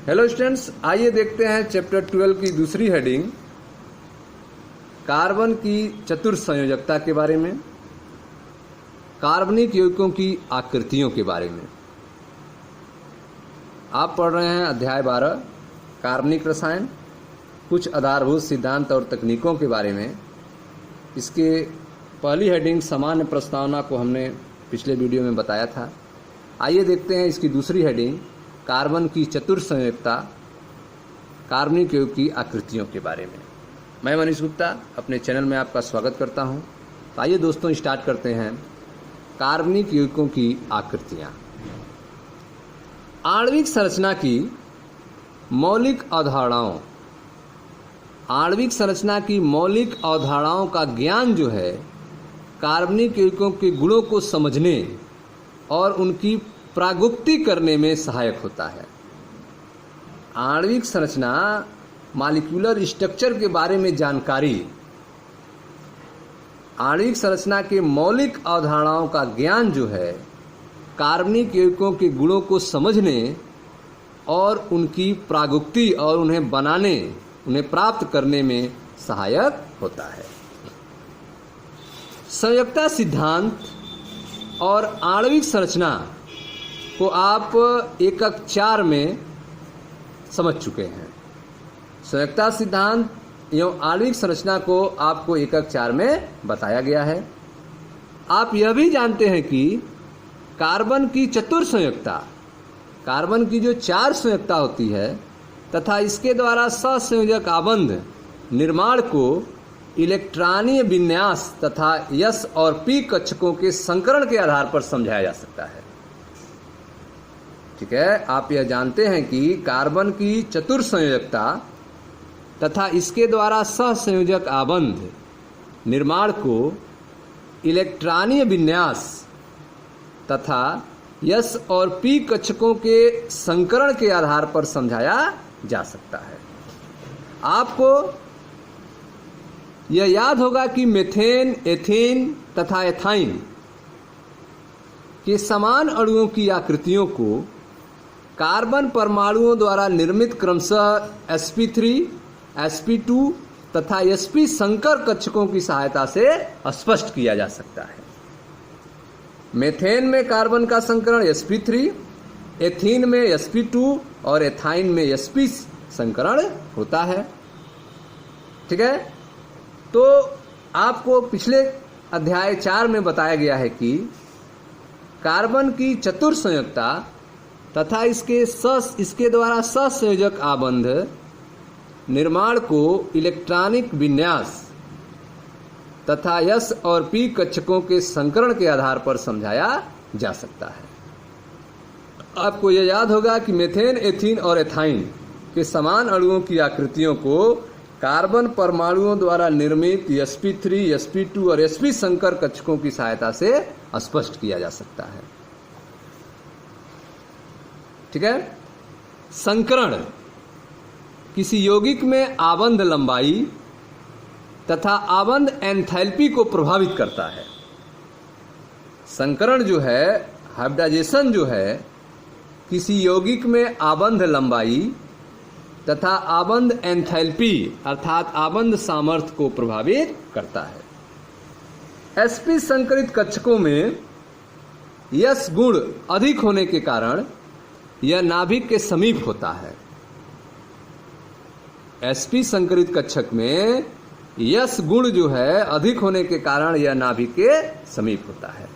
Hello students, आइए देखते हैं चैप्टर 12 की दूसरी हेडिंग कार्बन की चतुर्संयोजकता के बारे में, कार्बनिक यौगिकों की आकृतियों के बारे में। आप पढ़ रहे हैं अध्याय 12 कार्बनिक रसायन, कुछ आधारभूत सिद्धांत और तकनीकों के बारे में। इसके पहली हेडिंग सामान्य प्रस्तावना को हमने पिछले वीडियो में बताया था। आइए देखते हैं इसकी दूसरी हेडिंग कार्बन की चतुर्संयोजकता, कार्बनिक यौगिक की आकृतियों के बारे में। मैं मनीष गुप्ता अपने चैनल में आपका स्वागत करता हूं। तो आइए दोस्तों स्टार्ट करते हैं कार्बनिक यौगिकों की आकृतियां। आणविक संरचना की मौलिक अवधारणाओं, आणविक संरचना की मौलिक अवधारणाओं का ज्ञान जो है कार्बनिक यौगिकों के गुणों को समझने और उनकी प्रागुक्ति करने में सहायक होता है। आणविक संरचना, मॉलिक्यूलर स्ट्रक्चर के बारे में जानकारी, आणविक संरचना के मौलिक अवधारणाओं का ज्ञान जो है कार्बनिक यौगिकों के गुणों को समझने और उनकी प्रागुक्ति और उन्हें बनाने, उन्हें प्राप्त करने में सहायक होता है। संयोजकता सिद्धांत और आणविक संरचना को आप एकक 4 में समझ चुके हैं। संयोजकता सिद्धांत एवं आणविक संरचना को आपको एकक 4 में बताया गया है। आप यह भी जानते हैं कि कार्बन की चतुर्संयोजकता, कार्बन की जो 4 संयोजकता होती है तथा इसके द्वारा सहसंयोजक आबंध निर्माण को इलेक्ट्रॉनीय विन्यास तथा S और P कक्षकों के संकरण के आधार पर समझाया जा सकता है। ठीक है, आप यह जानते हैं कि कार्बन की चतुर्संयोजकता तथा इसके द्वारा सहसंयोजक आबंध निर्माण को इलेक्ट्रॉनीय विन्यास तथा S और P कक्षकों के संकरण के आधार पर समझाया जा सकता है। आपको यह याद होगा कि मीथेन, एथेन तथा एथाइन के समान अणुओं की आकृतियों को कार्बन परमाणुओं द्वारा निर्मित क्रमशः sp3, sp2 तथा sp संकर कक्षकों की सहायता से स्पष्ट किया जा सकता है। मीथेन में कार्बन का संकरण sp3, एथीन में sp2 और एथाइन में sp संकरण होता है। ठीक है, तो आपको पिछले अध्याय 4 में बताया गया है कि कार्बन की चतुर्संयोजकता तथा इसके द्वारा सहसंयोजक आबंध निर्माण को इलेक्ट्रॉनिक विन्यास तथा S और P कक्षकों के संकरण के आधार पर समझाया जा सकता है। आपको यह याद होगा कि मीथेन, एथीन और एथाइन के समान अणुओं की आकृतियों को कार्बन परमाणुओं द्वारा निर्मित sp3, sp2 और sp संकर कक्षकों की सहायता से स्पष्ट किया जा सकता है। ठीक है, संकरण किसी यौगिक में आबंध लंबाई तथा आबंध एंथैल्पी को प्रभावित करता है। संकरण जो है, हाइब्रिडाइजेशन जो है, किसी यौगिक में आबंध लंबाई तथा आबंध एंथैल्पी अर्थात आबंध सामर्थ्य को प्रभावित करता है। sp संकरित कक्षकों में S गुण अधिक होने के कारण यह नाभिक के समीप होता है। sp संकरित कक्षक में S गुण जो है अधिक होने के कारण यह नाभिक के समीप होता है।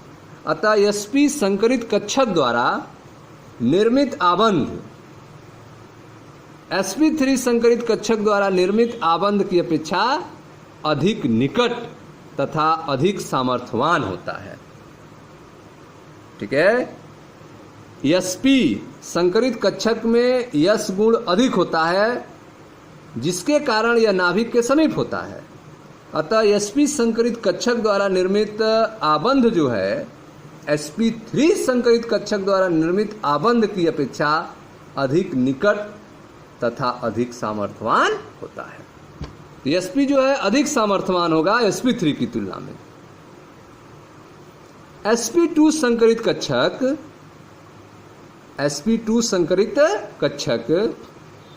अतः sp संकरित कक्षक द्वारा निर्मित आबंध sp3 संकरित कक्षक द्वारा निर्मित आबंध की अपेक्षा अधिक निकट तथा अधिक सामर्थ्यवान होता है। ठीक है, sp संकरित कक्षक में S गुण अधिक होता है जिसके कारण यह नाभिक के समीप होता है। अतः sp संकरित कक्षक द्वारा निर्मित आबंध जो है sp3 संकरित कक्षक द्वारा निर्मित आबंध की अपेक्षा अधिक निकट तथा अधिक सामर्थ्यवान होता है। sp जो है अधिक सामर्थ्यवान होगा sp3 की तुलना में। sp2 संकरित कक्षक sp2 संकरित कक्षक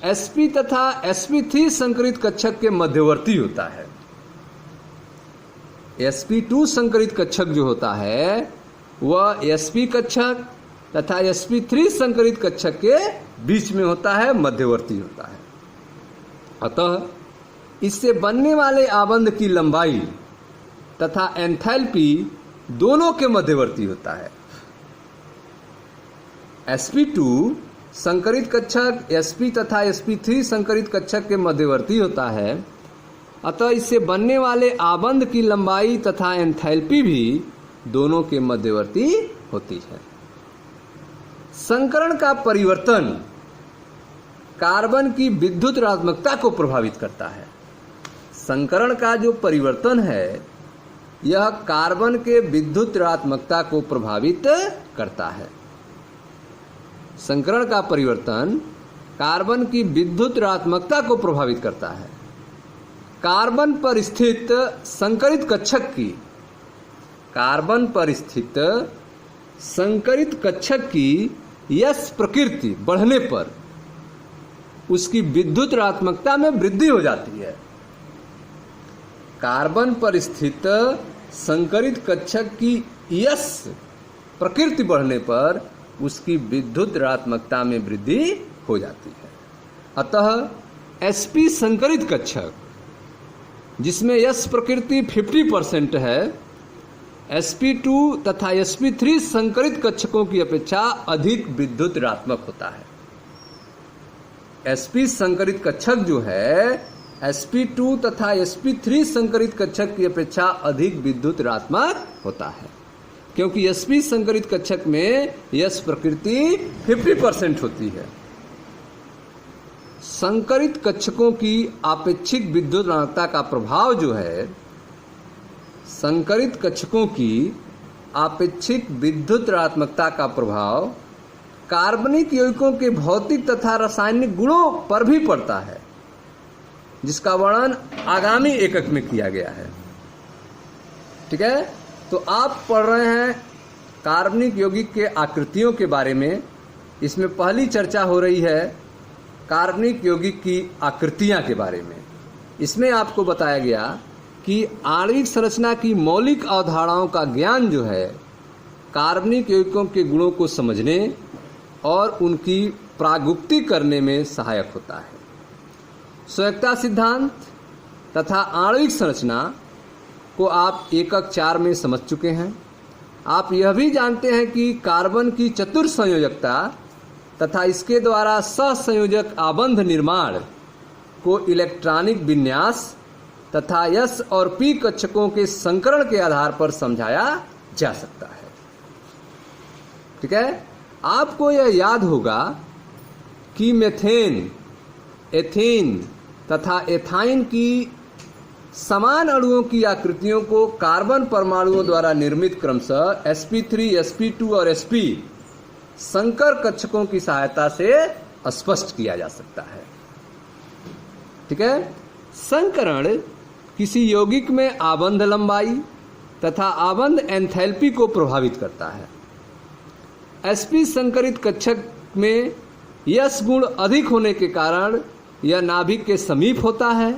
sp तथा sp3 संकरित कक्षक के मध्यवर्ती होता है। sp2 संकरित कक्षक जो होता है वह sp कक्षक तथा sp3 संकरित कक्षक के बीच में होता है, मध्यवर्ती होता है। अतः इससे बनने वाले आबंध की लंबाई तथा एंथैल्पी दोनों के मध्यवर्ती होता है। sp2 संकरित कक्षक sp तथा sp3 संकरित कक्षक के मध्यवर्ती होता है। अतः इससे बनने वाले आबंध की लंबाई तथा एंथैल्पी भी दोनों के मध्यवर्ती होती है। संकरण का परिवर्तन कार्बन की विद्युत ऋणात्मकता को प्रभावित करता है। संकरण का जो परिवर्तन है यह कार्बन के विद्युत ऋणात्मकता को प्रभावित करता है। संकरण का परिवर्तन कार्बन की विद्युत ऋणात्मकता को प्रभावित करता है। कार्बन पर स्थित संकरित कक्षक की यश प्रकृति बढ़ने पर उसकी विद्युत ऋणात्मकता में वृद्धि हो जाती है। कार्बन पर स्थित संकरित कक्षक की यश प्रकृति बढ़ने पर उसकी विद्युत ऋणात्मकता में वृद्धि हो जाती है। अतः sp संकरित कक्षक जिसमें यश प्रकृति 50% है, sp2 तथा sp3 संकरित कक्षकों की अपेक्षा अधिक विद्युत ऋणात्मक होता है। sp संकरित कक्षक जो है sp2 तथा sp3 संकरित कक्षक की अपेक्षा अधिक विद्युत ऋणात्मक होता है, क्योंकि sp संकरित कक्षक में यश प्रकृति 50% होती है। संकरित कक्षकों की आपेक्षिक विद्युत ऋणात्मकता का प्रभाव जो है, संकरित कक्षकों की आपेक्षिक विद्युत ऋणात्मकता का प्रभाव कार्बनिक यौगिकों के भौतिक तथा रासायनिक गुणों पर भी पड़ता है, जिसका वर्णन आगामी एकक में किया गया है। ठीक है, तो आप पढ़ रहे हैं कार्बनिक यौगिक के आकृतियों के बारे में। इसमें पहली चर्चा हो रही है कार्बनिक यौगिक की आकृतियां के बारे में। इसमें आपको बताया गया कि आणविक संरचना की मौलिक अवधारणाओं का ज्ञान जो है कार्बनिक यौगिकों के गुणों को समझने और उनकी प्रागुक्ति करने में सहायक होता है। संयोजकता सिद्धांत तथा आणविक संरचना को आप एकक 4 में समझ चुके हैं। आप यह भी जानते हैं कि कार्बन की चतुर संयोजकता तथा इसके द्वारा सहसंयोजक आबंध निर्माण को इलेक्ट्रॉनिक विन्यास तथा S और P कक्षकों के संकरण के आधार पर समझाया जा सकता है। ठीक है, आपको यह याद होगा कि मीथेन, एथेन तथा एथाइन की समान अणुओं की आकृतियों को कार्बन परमाणुओं द्वारा निर्मित क्रमशः sp3, sp2 और sp संकर कक्षकों की सहायता से स्पष्ट किया जा सकता है। ठीक है, संकरण किसी यौगिक में आबंध लंबाई तथा आबंध एंथैल्पी को प्रभावित करता है। sp संकरित कक्षक में यश गुण अधिक होने के कारण यह नाभिक के समीप होता है।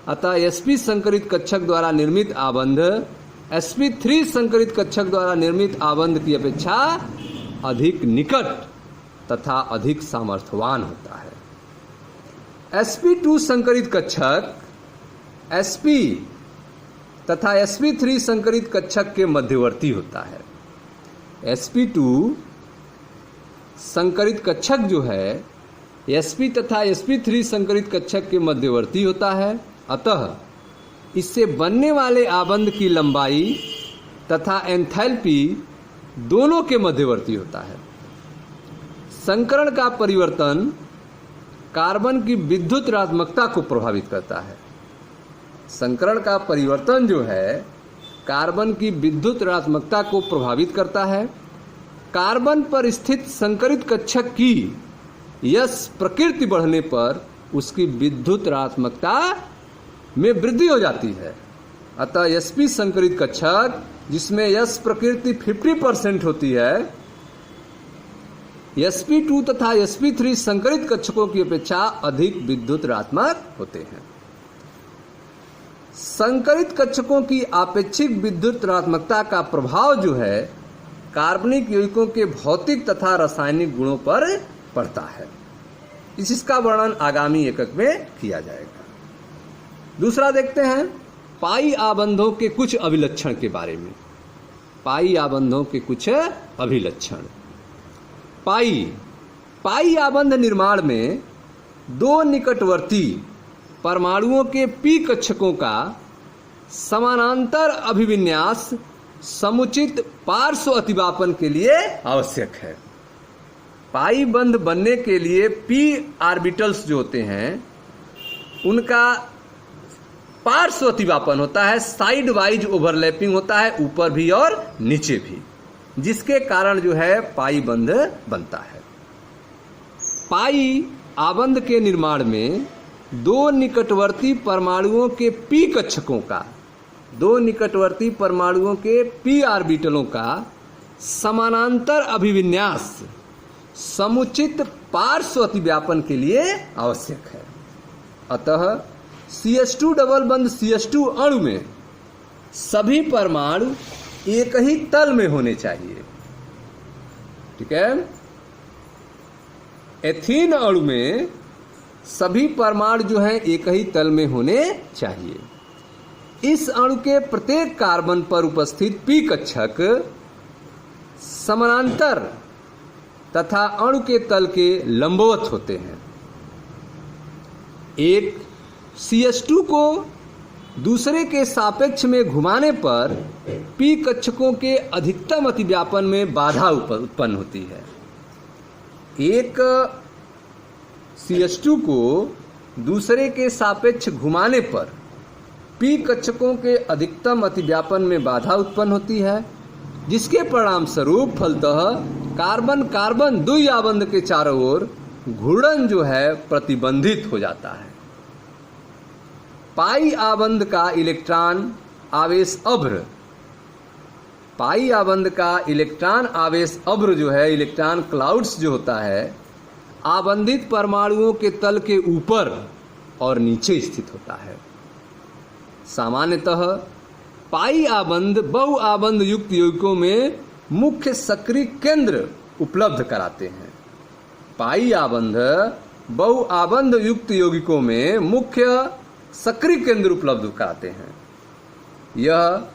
अतः sp संकरित कक्षक द्वारा निर्मित आबंध sp3 संकरित कक्षक द्वारा निर्मित आबंध की अपेक्षा अधिक निकट तथा अधिक सामर्थ्यवान होता है। sp2 संकरित कक्षक sp तथा sp3 संकरित कक्षक के मध्यवर्ती होता है। sp2 संकरित कक्षक जो है sp तथा sp3 संकरित कक्षक के मध्यवर्ती होता है। अतः इससे बनने वाले आबंध की लंबाई तथा एंथैल्पी दोनों के मध्यवर्ती होता है। संकरण का परिवर्तन कार्बन की विद्युत ऋणात्मकता को प्रभावित करता है। संकरण का परिवर्तन जो है कार्बन की विद्युत ऋणात्मकता को प्रभावित करता है। कार्बन पर स्थित संकरित कक्षक की यश प्रकृति बढ़ने पर उसकी विद्युत ऋणात्मकता में वृद्धि हो जाती है। अतः sp संकरित कक्षक जिसमें यश प्रकृति 50% होती है, sp2 तथा sp3 संकरित कक्षकों की अपेक्षा अधिक विद्युत ऋणात्मक होते हैं। संकरित कक्षकों की आपेक्षिक विद्युत ऋणात्मकता का प्रभाव जो है कार्बनिक यौगिकों के भौतिक तथा रासायनिक गुणों पर पड़ता है। इसका वर्णन आगामी एकक में किया जाएगा। दूसरा देखते हैं पाई आबंधों के कुछ अभिलक्षण के बारे में। पाई आबंधों के कुछ अभिलक्षण। पाई आबंध निर्माण में दो निकटवर्ती परमाणुओं के पी कक्षकों का समानांतर अभिविन्यास समुचित पार्श्व अतिव्यापन के लिए आवश्यक है। पाई बंध बनने के लिए पी ऑर्बिटल्स जो होते हैं उनका पार्श्व अतिव्यापन होता है, साइड वाइज ओवरलैपिंग होता है, ऊपर भी और नीचे भी, जिसके कारण जो है पाई बंध बनता है। पाई आबंध के निर्माण में दो निकटवर्ती परमाणुओं के पी कक्षकों का, दो निकटवर्ती परमाणुओं के पी ऑर्बिटलों का समानांतर अभिविन्यास समुचित पार्श्व अतिव्यापन के लिए आवश्यक है। अतः CH2 डबल बंध CH2 अणु में सभी परमाणु एक ही तल में होने चाहिए। ठीक है। एथीन अणु में सभी परमाणु जो हैं एक ही तल में होने चाहिए। इस अणु के प्रत्येक कार्बन पर उपस्थित पी कक्षक समानांतर तथा अणु के तल के लंबवत होते हैं। एक CH2 को दूसरे के सापेक्ष में घुमाने पर पी कक्षकों के अधिकतम अतिव्यापन में बाधा उत्पन्न होती है। एक CH2 को दूसरे के सापेक्ष घुमाने पर पी कक्षकों के अधिकतम अतिव्यापन में बाधा उत्पन्न होती है, जिसके परिणाम स्वरूप फलतः कार्बन कार्बन द्विआबंध के चारों ओर घूर्णन जो है प्रतिबंधित हो जाता है। पाई आबंध का इलेक्ट्रॉन आवेश अभ्र, पाई आबंध का इलेक्ट्रॉन आवेश अभ्र जो है, इलेक्ट्रॉन क्लाउड्स जो होता है, आबंधित परमाणुओं के तल के ऊपर और नीचे स्थित होता है। सामान्यतः पाई आबंध बहु आबंध युक्त यौगिकों में मुख्य सक्रिय केंद्र उपलब्ध कराते हैं। पाई आबंध बहु आबंध युक्त यौगिकों में मुख्य सक्रिय केंद्र उपलब्ध कराते हैं। यह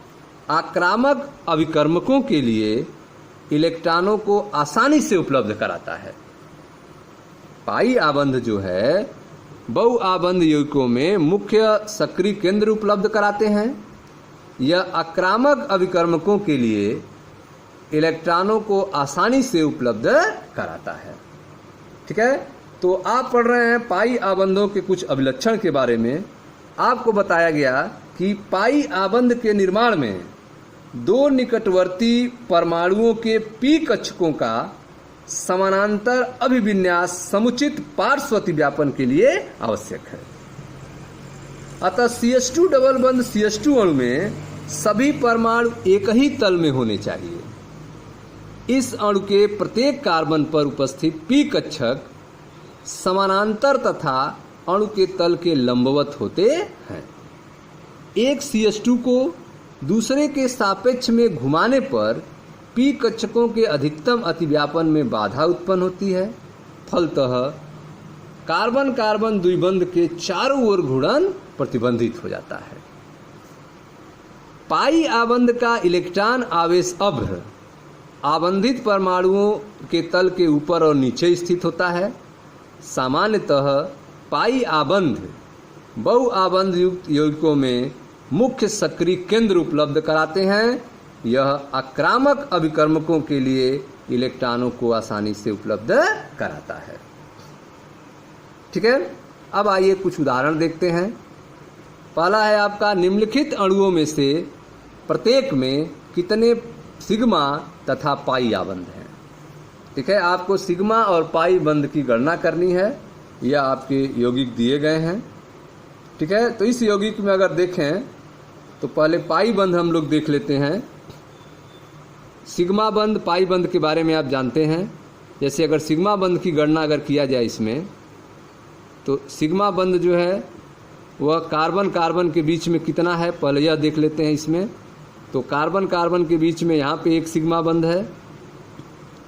आक्रामक अभिकर्मकों के लिए इलेक्ट्रॉनों को आसानी से उपलब्ध कराता है। पाई आबंध जो है बहु आबंध यौगिकों में मुख्य सक्रिय केंद्र उपलब्ध कराते हैं। यह आक्रामक अभिकर्मकों के लिए इलेक्ट्रॉनों को आसानी से उपलब्ध कराता है। ठीक है। तो आप पढ़ रहे हैं पाई आबंधों के कुछ अभिलक्षण के बारे में। आपको बताया गया कि पाई आबंध के निर्माण में दो निकटवर्ती परमाणुओं के पी कक्षकों का समानांतर अभिविन्यास समुचित पार्श्व अतिव्यापन के लिए आवश्यक है। अतः CH2 डबल बंध CH2 अणु में सभी परमाणु एक ही तल में होने चाहिए। इस अणु के प्रत्येक कार्बन पर उपस्थित पी कक्षक समानांतर तथा अणु के तल के लंबवत होते हैं। एक CH2 को दूसरे के सापेक्ष में घुमाने पर पी कक्षकों के अधिकतम अतिव्यापन में बाधा उत्पन्न होती है। फलतः कार्बन कार्बन द्विबंध के चारों ओर घूर्णन प्रतिबंधित हो जाता है। पाई आबंध का इलेक्ट्रॉन आवेश अभ्र आबंधित परमाणुओं के तल के ऊपर और नीचे स्थित होता है। सामान्यतः पाई आबंध बहु आबंध युक्त यौगिकों में मुख्य सक्रिय केंद्र उपलब्ध कराते हैं। यह आक्रामक अभिकर्मकों के लिए इलेक्ट्रॉनों को आसानी से उपलब्ध कराता है। ठीक है। अब आइए कुछ उदाहरण देखते हैं। पहला है आपका, निम्नलिखित अणुओं में से प्रत्येक में कितने सिग्मा तथा पाई आबंध हैं। ठीक है। आपको सिग्मा और पाई बंध की गणना करनी है। यह आपके यौगिक दिए गए हैं। ठीक है। तो इस यौगिक में अगर देखें तो पहले पाई बंध हम लोग देख लेते हैं। सिग्मा बंध पाई बंध के बारे में आप जानते हैं। जैसे अगर सिग्मा बंध की गणना अगर किया जाए इसमें, तो सिग्मा बंध जो है वह कार्बन कार्बन के बीच में कितना है, पहले यह देख लेते हैं इसमें। तो कार्बन कार्बन के बीच में यहाँ पे एक सिग्मा बंध है,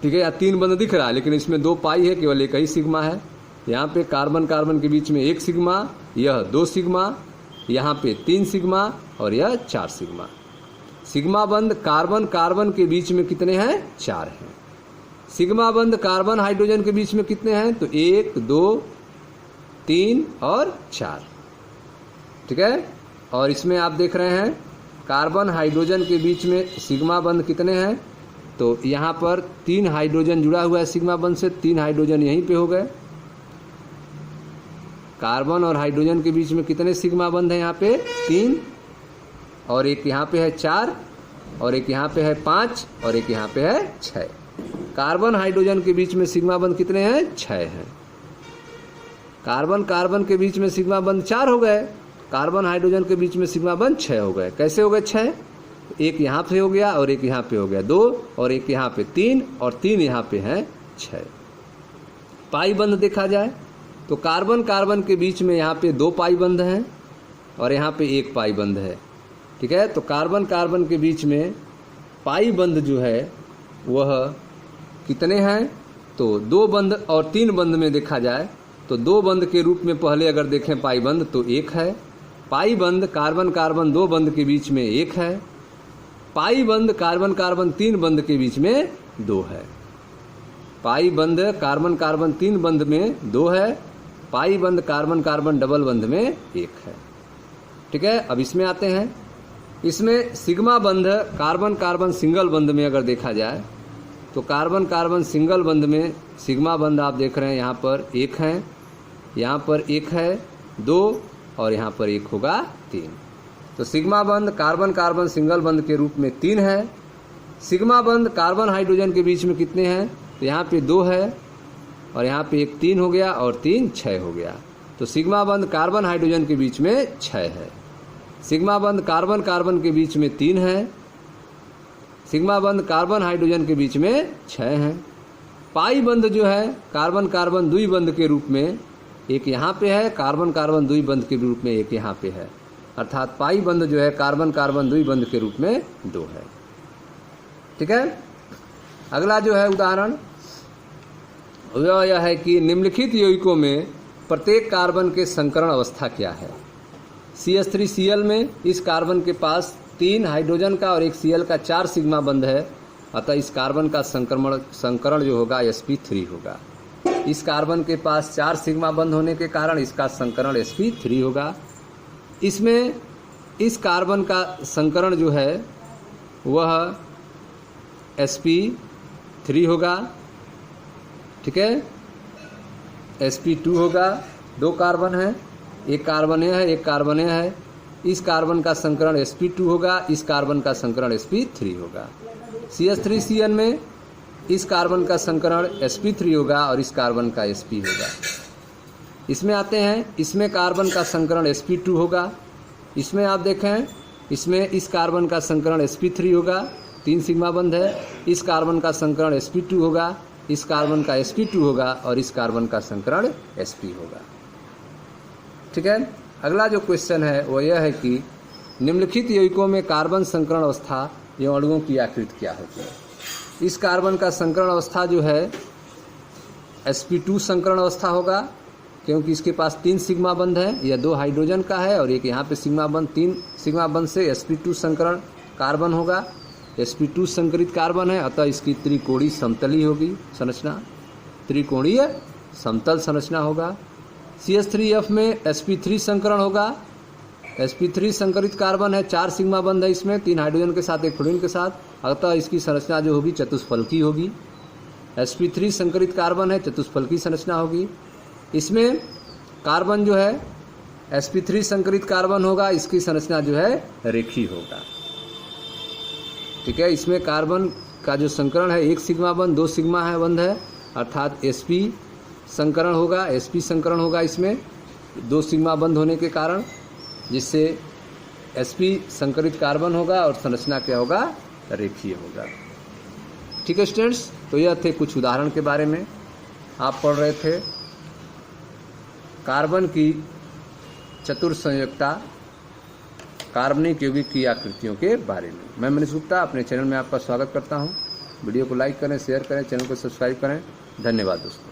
ठीक है, या 3 बंध दिख रहा है लेकिन इसमें 2 पाई है, केवल एक ही सिग्मा है। यहाँ पे कार्बन कार्बन के बीच में 1 सिग्मा, यह 2 सिग्मा, यहाँ पे 3 सिग्मा और यह 4 सिग्मा। सिग्मा बंध कार्बन कार्बन के बीच में कितने हैं, 4 हैं। सिग्मा बंध कार्बन हाइड्रोजन के बीच में कितने हैं, तो 1 2 3 और 4, ठीक है। और इसमें आप देख रहे हैं कार्बन हाइड्रोजन के बीच में सिग्मा बंध कितने हैं, तो यहाँ पर 3 हाइड्रोजन जुड़ा हुआ है सिग्मा बंध से, 3 हाइड्रोजन यहीं पे हो गए। कार्बन और हाइड्रोजन के बीच में कितने सिग्मा बंध हैं, यहाँ पे 3, और एक यहाँ पे है 4, और एक यहाँ पे है 5, और एक यहाँ पे है 6। कार्बन हाइड्रोजन के बीच में सिग्मा बंध कितने हैं, 6 हैं। कार्बन कार्बन के बीच में सिग्मा बंध 4 हो गए, कार्बन हाइड्रोजन के बीच में सिग्मा बंध 6 हो गए। कैसे हो गए 6, एक यहाँ पे हो गया और एक यहाँ पे हो गया 2, और एक यहाँ पे 3 और 3 यहाँ पे है 6। पाई बंध देखा जाए तो कार्बन कार्बन के बीच में यहाँ पे 2 पाई बंध हैं और यहाँ पे 1 पाई बंध है, ठीक है। तो कार्बन कार्बन के बीच में पाई बंध जो है वह कितने हैं, तो 2 बंध और 3 बंध में देखा जाए तो 2 बंध के रूप में पहले अगर देखें पाई बंध तो 1 है। पाई बंध कार्बन कार्बन 2 बंध के बीच में 1 है। पाई बंध कार्बन कार्बन 3 बंध के बीच में 2 है। पाई बंध कार्बन कार्बन 3 बंध में 2 है। पाई बंध कार्बन कार्बन डबल बंध में 1 है, ठीक है। अब इसमें आते हैं, इसमें सिग्मा बंध कार्बन कार्बन सिंगल बंध में अगर देखा जाए तो कार्बन कार्बन सिंगल बंध में सिग्मा बंध आप देख रहे हैं यहाँ पर 1 है, यहाँ पर 1 है 2 और यहाँ पर 1 होगा 3। तो सिग्मा बंध कार्बन कार्बन सिंगल बंध के रूप में 3 है। सिग्मा बंध कार्बन हाइड्रोजन के बीच में कितने हैं, तो यहाँ पे 2 है और यहाँ पे 1 3 हो गया और 3 6 हो गया। तो सिग्मा बंध कार्बन हाइड्रोजन के बीच में 6 है। सिग्मा बंध कार्बन कार्बन के बीच में 3 है। सिग्मा बंध कार्बन हाइड्रोजन के बीच में 6 है। पाई बंध जो है कार्बन कार्बन द्वि बंध के रूप में 1 यहाँ पे है, कार्बन कार्बन द्वि बंध के रूप में 1 यहाँ पे है, अर्थात पाई बंध जो है कार्बन कार्बन द्वि बंध के रूप में 2 है, ठीक है। अगला जो है उदाहरण वह यह है कि निम्नलिखित यौगिकों में प्रत्येक कार्बन के संकरण अवस्था क्या है। CH3Cl में इस कार्बन के पास 3 हाइड्रोजन का और 1 Cl का 4 सिग्मा बंध है, अतः इस कार्बन का संकरण जो होगा sp3 होगा। इस कार्बन के पास 4 सिग्मा बंध होने के कारण इसका संकरण sp3 होगा। इसमें इस कार्बन का संकरण जो है वह sp3 होगा, ठीक है। sp2 होगा, 2 कार्बन है, एक कार्बन यह है, एक कार्बन यह है। इस कार्बन का संकरण sp2 होगा, इस कार्बन का संकरण sp3 होगा। CH3Cl में इस कार्बन का संकरण sp3 होगा और इस कार्बन का sp होगा। इसमें आते हैं, इसमें कार्बन का संकरण sp2 होगा। इसमें आप देखें, इसमें इस कार्बन का संकरण sp3 होगा, 3 सिग्मा बंध है। इस कार्बन का संकरण sp2 होगा, इस कार्बन का sp2 होगा और इस कार्बन का संकरण sp होगा, ठीक है। अगला जो क्वेश्चन है वो यह है कि निम्नलिखित यौगिकों में कार्बन संकरण अवस्था एवं अणुओं की आकृति क्या होती है। इस कार्बन का संकरण अवस्था जो है sp2 संकरण अवस्था होगा, क्योंकि इसके पास 3 सिग्मा बंध है, यह 2 हाइड्रोजन का है और एक यहाँ पे सिग्मा बंध, 3 सिग्मा बंध से sp2 संकरण कार्बन होगा। sp2 संकरित कार्बन है, अतः इसकी त्रिकोणीय समतली होगी संरचना, त्रिकोणीय समतल संरचना होगा। CH3F में sp3 संकरण होगा। sp3 संकरित कार्बन है, 4 सिग्मा बंध है इसमें, 3 हाइड्रोजन के साथ 1 फ्लोरीन के साथ, अतः इसकी संरचना जो होगी चतुष्फलकी होगी। sp3 संकरित कार्बन है, चतुष्फलकी संरचना होगी। इसमें कार्बन जो है sp3 संकरित कार्बन होगा, इसकी संरचना जो है रेखीय होगा, ठीक है। इसमें कार्बन का जो संकरण है 1 सिग्मा बंध, 2 सिग्मा है बंध है, अर्थात sp संकरण होगा, sp संकरण होगा इसमें 2 सिग्मा बंध होने के कारण, जिससे sp संकरित कार्बन होगा और संरचना क्या होगा, रेखीय होगा। ठीक है स्टूडेंट्स, तो यह थे कुछ उदाहरण के बारे में। आप पढ़ रहे थे कार्बन की चतुर्संयुगता, कार्बनिक यौगिक की आकृतियों के बारे में। मैं मनीष गुप्ता अपने चैनल में आपका स्वागत करता हूं। वीडियो को लाइक करें, शेयर करें, चैनल को सब्सक्राइब करें। धन्यवाद दोस्तों।